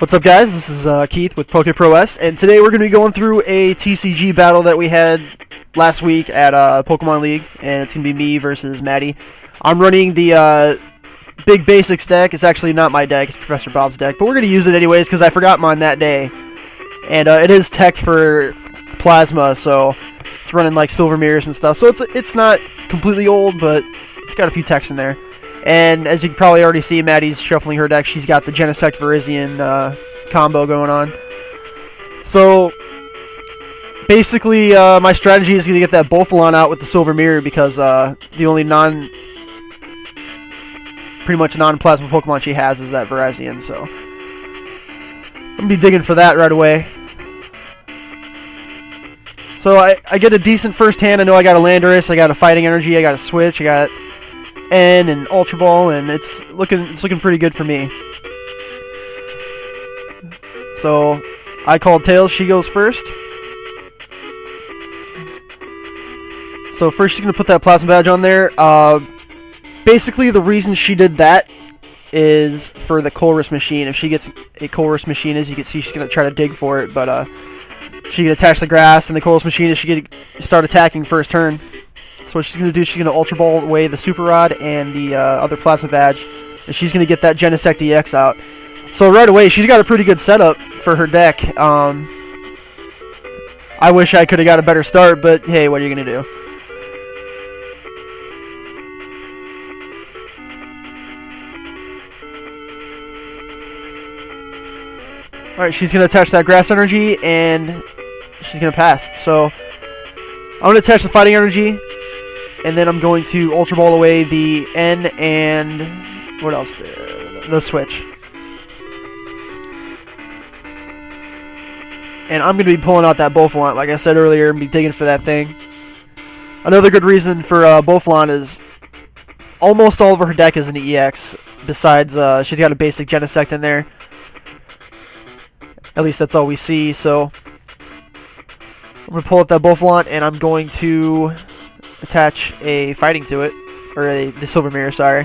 What's up, guys? This is Keith with PokeProS, and today we're going to be going through a TCG battle that we had last week at Pokemon League, and it's going to be me versus Maddie. I'm running the big Virizesect deck. It's actually not my deck, it's Professor Bob's deck, but we're going to use it anyways because I forgot mine that day. And it is teched for Plasma, so it's running like Silver Mirrors and stuff, so it's not completely old, but it's got a few techs in there. And as you can probably already see, Maddie's shuffling her deck. She's got the Virizesect Virizion combo going on. So basically, my strategy is going to get that Bouffalant out with the Silver Mirror because the only pretty much non-plasma Pokemon she has is that Virizion. So I'm going to be digging for that right away. So I get a decent first hand. I know I got a Landorus, I got a Fighting Energy, I got a Switch, I got N and Ultra Ball, and it's looking pretty good for me. So I called Tails, she goes first. So first she's gonna put that Plasma Badge on there. Basically the reason she did that is for the Colress machine. If she gets a Colress machine, as you can see, she's gonna try to dig for it, but she can attach the grass, and the Colress machine is she can start attacking first turn. So what she's going to do, she's going to Ultra Ball away the Super Rod and the other Plasma Badge, and she's going to get that Virizesect EX out. So right away, she's got a pretty good setup for her deck. I wish I could have got a better start, but hey, what are you going to do? Alright, she's going to attach that Grass Energy, and she's going to pass. So I'm going to attach the Fighting Energy, and then I'm going to Ultra Ball away the N and what else? The Switch. And I'm going to be pulling out that Bouffalant, like I said earlier, and be digging for that thing. Another good reason for Bouffalant is almost all of her deck is an EX, besides she's got a basic Virizesect in there. At least that's all we see, so I'm going to pull out that Bouffalant, and I'm going to attach a Fighting to it, or the Silver Mirror, sorry.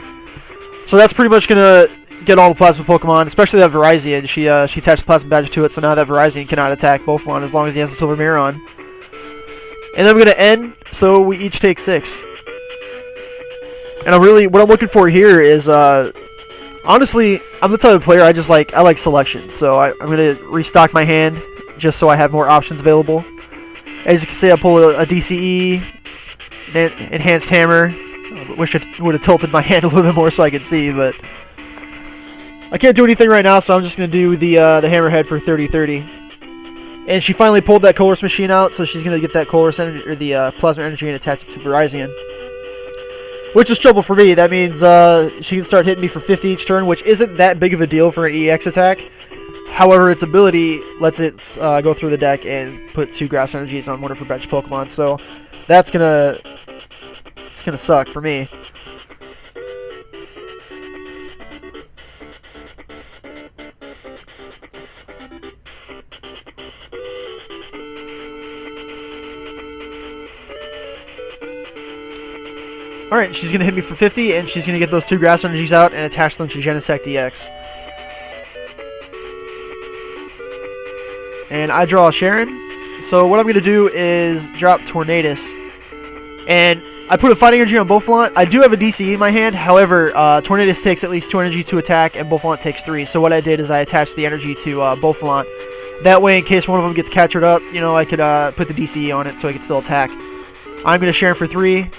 So that's pretty much going to get all the Plasma Pokemon, especially that Virizion. She attached the Plasma Badge to it, so now that Virizion cannot attack Bouffalant as long as he has the Silver Mirror on. And then we're going to end, so we each take 6. And what I'm looking for here is, honestly, I'm the type of player I like selection, so I'm going to restock my hand just so I have more options available. As you can see, I pull a DCE, Enhanced Hammer. I wish I would have tilted my hand a little bit more so I could see, but I can't do anything right now, so I'm just going to do the Hammerhead for 30-30. And she finally pulled that Colress machine out, so she's going to get that Colress energy, or the Plasma Energy, and attach it to Virizion. Which is trouble for me. That means she can start hitting me for 50 each turn, which isn't that big of a deal for an EX attack. However, its ability lets it go through the deck and put 2 Grass Energies on one of her bench Pokemon, so it's gonna suck for me. Alright, she's gonna hit me for 50, and she's gonna get those 2 Grass Energies out and attach them to Virizesect EX. And I draw a Sharon. So what I'm going to do is drop Tornadus. And I put a Fighting Energy on Bouffalant. I do have a DCE in my hand. However, Tornadus takes at least 2 energy to attack, and Bouffalant takes 3. So what I did is I attached the energy to Bouffalant. That way, in case one of them gets captured up, you know, I could put the DCE on it so I could still attack. I'm going to Sharon for 3.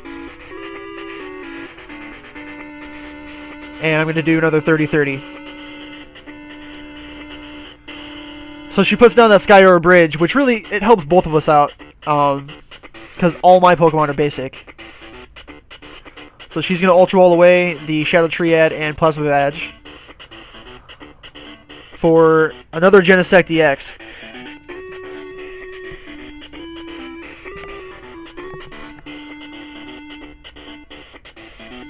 And I'm going to do another 30-30. So she puts down that Sky Aura Bridge, which really, it helps both of us out, because all my Pokemon are basic. So she's going to Ultra Ball away the Shadow Triad and Plasma Badge for another Virizesect EX.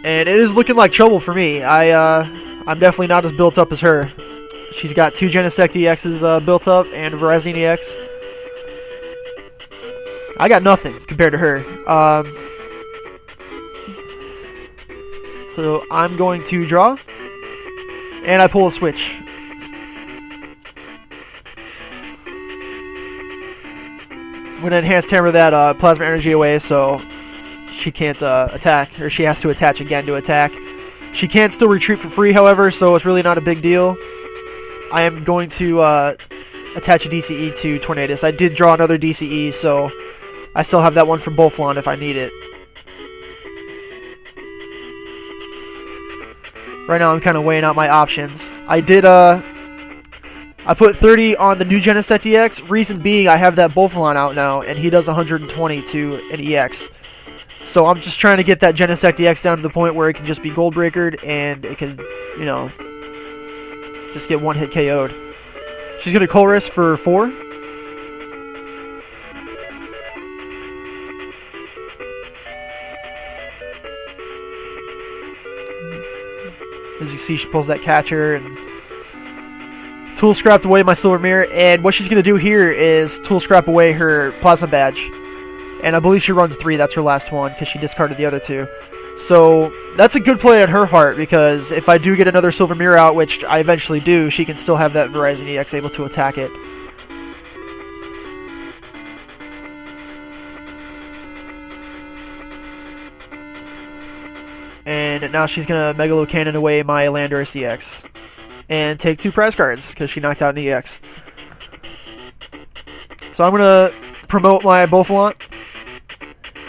And it is looking like trouble for me. I'm definitely not as built up as her. She's got 2 Virizesect EXs built up and a Virizion EX. I got nothing compared to her. So I'm going to draw, and I pull a switch. I'm gonna enhanced hammer that plasma energy away, so she can't attack, or she has to attach again to attack. She can still retreat for free, however, so it's really not a big deal. I am going to attach a DCE to Tornadus. I did draw another DCE, so I still have that one from Bolflon if I need it. Right now I'm kind of weighing out my options. I did, I put 30 on the new Genesect EX. Reason being, I have that Bolflon out now, and he does 120 to an EX. So I'm just trying to get that Genesect EX down to the point where it can just be Gold Breakered, and it can, you know, just get one hit KO'd. She's going to Colress for 4. As you see, she pulls that catcher, and Tool Scrapped away my Silver Mirror, and what she's going to do here is Tool Scrap away her Plasma Badge. And I believe she runs 3, that's her last one, because she discarded the other 2. So, that's a good play on her part, because if I do get another Silver Mirror out, which I eventually do, she can still have that Verizon EX able to attack it. And now she's going to Megalo Cannon away my Landorus EX. And take 2 prize cards, because she knocked out an EX. So I'm going to promote my Bolflon.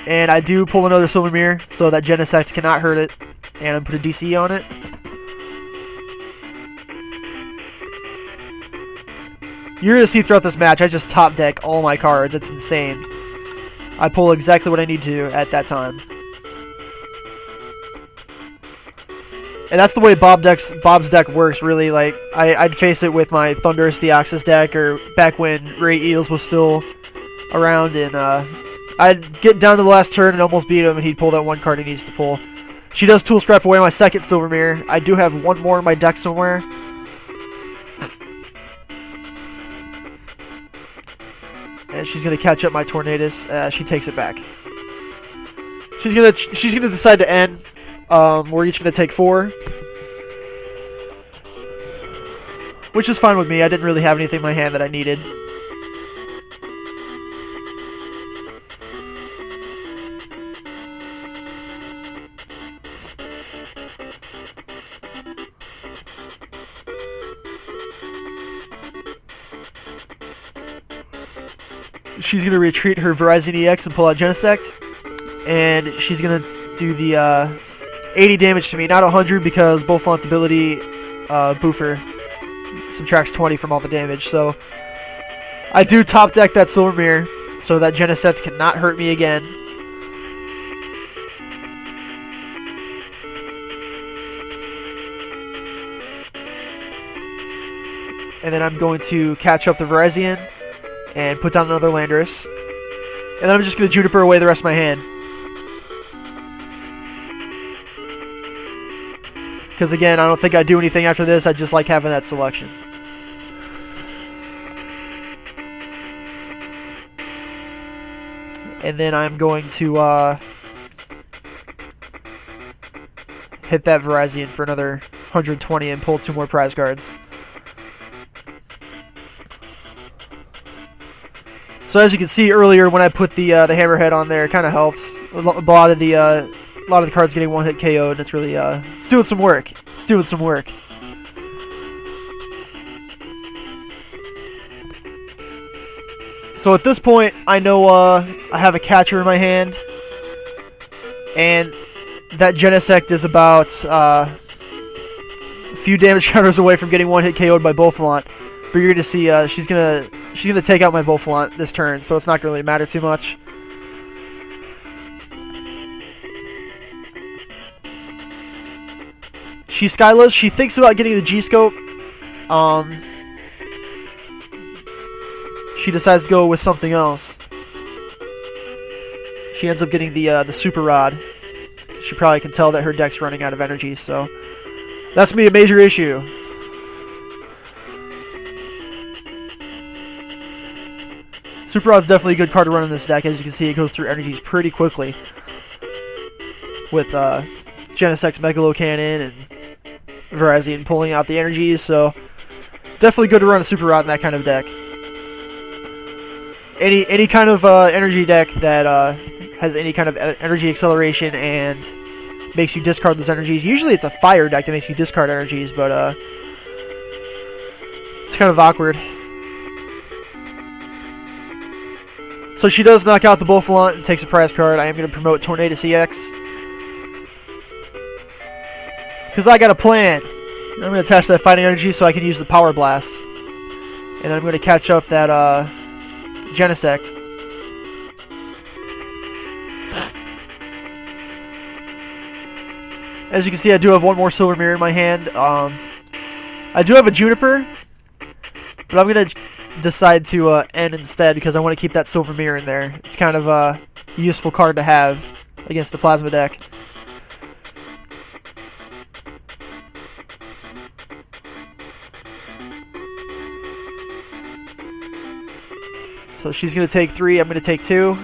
And I do pull another Silver Mirror, so that Genesect cannot hurt it. And I put a DC on it. You're going to see throughout this match, I just top deck all my cards. It's insane. I pull exactly what I need to at that time. And that's the way Bob's deck works, really. Like, I'd face it with my Thunderous Deoxys deck, or back when Ray Eels was still around, and I'd get down to the last turn and almost beat him, and he'd pull that one card he needs to pull. She does Tool Scrap away my second Silver Mirror. I do have one more in my deck somewhere. And she's gonna catch up my Tornadus. She takes it back. She's gonna decide to end. We're each gonna take 4, which is fine with me. I didn't really have anything in my hand that I needed. She's going to retreat her Verizon EX and pull out Genesect. And she's going to do the 80 damage to me. Not 100 because Bolflon's ability, Boofer, subtracts 20 from all the damage. So I do top deck that Silver Mirror so that Genesect cannot hurt me again. And then I'm going to catch up the Verizon and put down another Landorus. And then I'm just going to Juniper away the rest of my hand. Because again, I don't think I do anything after this. I just like having that selection. And then I'm going to hit that Verizon for another 120 and pull 2 more prize cards. So as you can see earlier, when I put the Hammerhead on there, it kind of helped. A lot of the cards getting one hit KO'd, and it's really it's doing some work. It's doing some work. So at this point, I know I have a catcher in my hand, and that Genesect is about a few damage counters away from getting one hit KO'd by Bolflon. But you're gonna see she's gonna take out my Bolflon this turn, so it's not gonna really matter too much. She Skyless. She thinks about getting the G-Scope. She decides to go with something else. She ends up getting the Super Rod. She probably can tell that her deck's running out of energy, so that's gonna be a major issue. Super Rod's definitely a good card to run in this deck. As you can see, it goes through energies pretty quickly. With Genesect's Megalo Cannon and Verizon pulling out the energies, so definitely good to run a Super Rod in that kind of deck. any kind of energy deck that has any kind of energy acceleration and makes you discard those energies. Usually it's a fire deck that makes you discard energies, but it's kind of awkward. So she does knock out the Bullflant and takes a prize card. I am going to promote Tornadus EX. Because I got a plan. I'm going to attach that Fighting Energy so I can use the Power Blast. And then I'm going to catch up that Virizesect. As you can see, I do have one more Silver Mirror in my hand. I do have a Juniper, but I'm going to decide to end instead because I want to keep that Silver Mirror in there. It's kind of a useful card to have against the Plasma deck. So she's going to take 3, I'm going to take 2.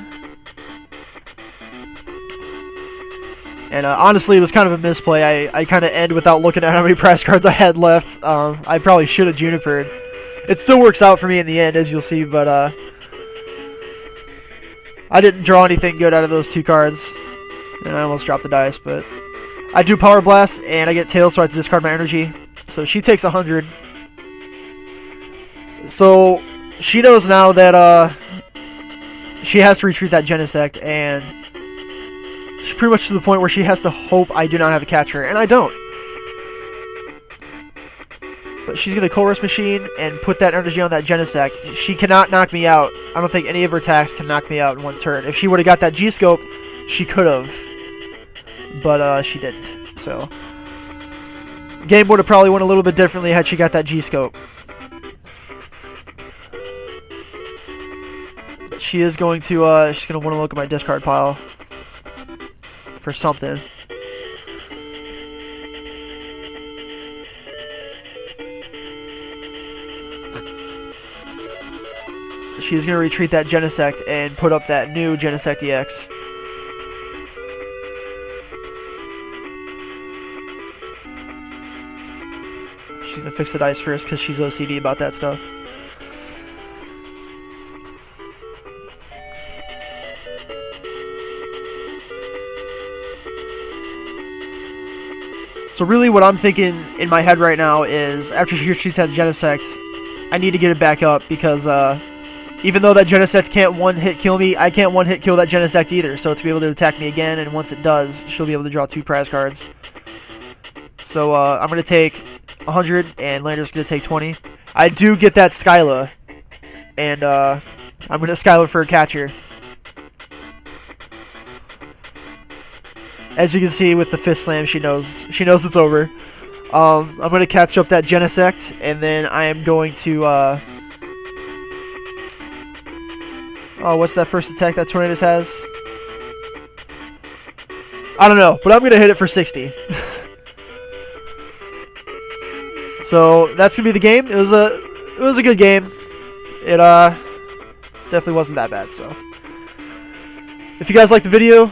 And honestly, it was kind of a misplay. I kind of end without looking at how many prize cards I had left. I probably should have Junipered. It still works out for me in the end, as you'll see, but I didn't draw anything good out of those 2 cards. And I almost dropped the dice, but I do Power Blast, and I get Tails, so I have to discard my energy. So she takes 100. So she knows now that she has to retreat that Virizesect, and she's pretty much to the point where she has to hope I do not have a catcher, and I don't. But she's going to Colress Machine and put that energy on that Virizesect. She cannot knock me out. I don't think any of her attacks can knock me out in one turn. If she would have got that G-Scope, she could have. But she didn't. So game would have probably went a little bit differently had she got that G-Scope. She is going to, she's going to want to look at my discard pile for something. She's going to retreat that Virizesect and put up that new Virizesect EX. She's going to fix the dice first because she's OCD about that stuff. So really what I'm thinking in my head right now is after she retreats that Virizesect, I need to get it back up because even though that Virizesect can't one-hit kill me, I can't one-hit kill that Virizesect either, so it's be able to attack me again, and once it does, she'll be able to draw 2 prize cards. So I'm going to take 100, and Lander's going to take 20. I do get that Skyla, and I'm going to Skyla for a catcher. As you can see with the Fist Slam, she knows it's over. I'm going to catch up that Virizesect, and then I am going to oh, what's that first attack that Tornadus has? I don't know, but I'm going to hit it for 60. So that's going to be the game. It was a good game. It definitely wasn't that bad, so if you guys like the video,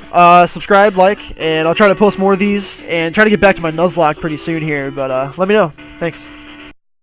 subscribe, like, and I'll try to post more of these and try to get back to my Nuzlocke pretty soon here, but let me know. Thanks.